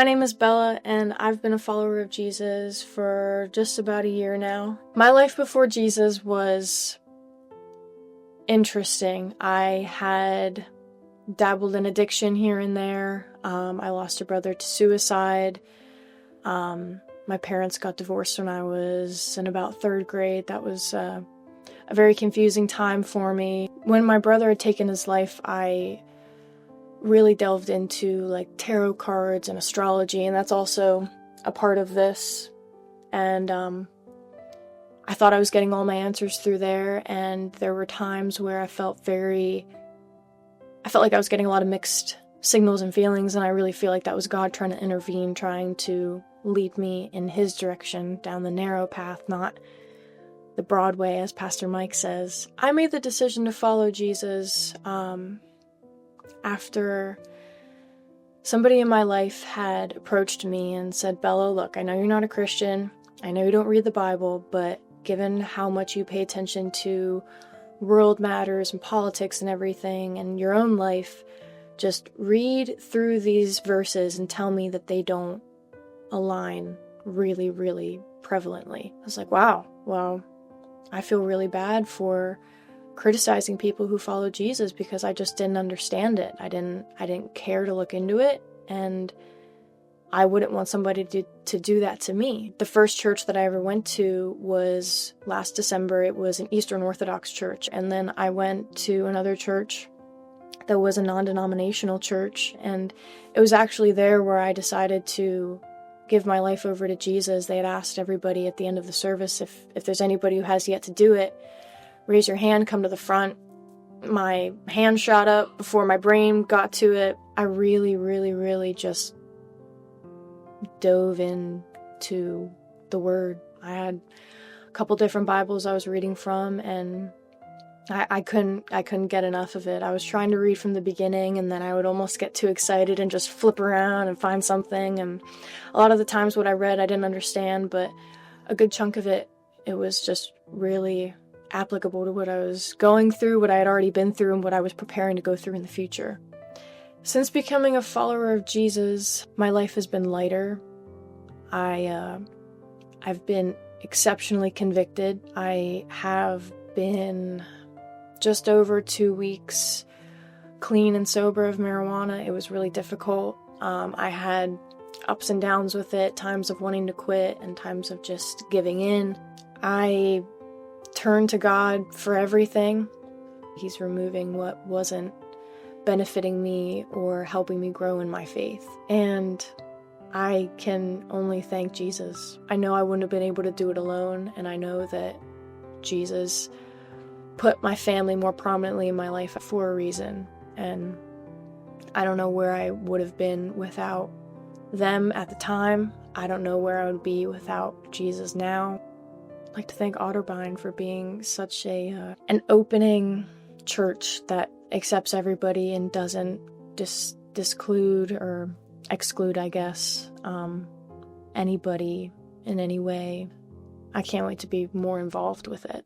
My name is Bella, and I've been a follower of Jesus for just about a year now. My life before Jesus was interesting. I had dabbled in addiction here and there. I lost a brother to suicide. My parents got divorced when I was in about 3rd grade. That was a very confusing time for me. When my brother had taken his life, I really delved into like tarot cards and astrology, and that's also a part of this. And I thought I was getting all my answers through there, and there were times where I felt like I was getting a lot of mixed signals and feelings, and I really feel like that was God trying to intervene, trying to lead me in his direction, down the narrow path, not the broad way, as Pastor Mike says. I made the decision to follow Jesus after somebody in my life had approached me and said, Bella, look, I know you're not a Christian, I know you don't read the Bible, but given how much you pay attention to world matters and politics and everything and your own life, just read through these verses and tell me that they don't align really, really prevalently. I was like, wow, well, I feel really bad for criticizing people who follow Jesus because I just didn't understand it. I didn't care to look into it, and I wouldn't want somebody to do that to me. The first church that I ever went to was last December. It was an Eastern Orthodox church, and then I went to another church that was a non-denominational church, and it was actually there where I decided to give my life over to Jesus. They had asked everybody at the end of the service, if there's anybody who has yet to do it, raise your hand, come to the front. My hand shot up before my brain got to it. I really, really, really just dove into the Word. I had a couple different Bibles I was reading from, and I couldn't get enough of it. I was trying to read from the beginning, and then I would almost get too excited and just flip around and find something. And a lot of the times what I read I didn't understand, but a good chunk of it was just really applicable to what I was going through, what I had already been through, and what I was preparing to go through in the future. Since becoming a follower of Jesus, my life has been lighter. I've been exceptionally convicted. I have been just over 2 weeks clean and sober of marijuana. It was really difficult. I had ups and downs with it, times of wanting to quit and times of just giving in. I turned to God for everything. He's removing what wasn't benefiting me or helping me grow in my faith. And I can only thank Jesus. I know I wouldn't have been able to do it alone, and I know that Jesus put my family more prominently in my life for a reason. And I don't know where I would have been without them at the time. I don't know where I would be without Jesus now. I'd like to thank Otterbein for being such an opening church that accepts everybody and doesn't disclude or exclude, I guess, anybody in any way. I can't wait to be more involved with it.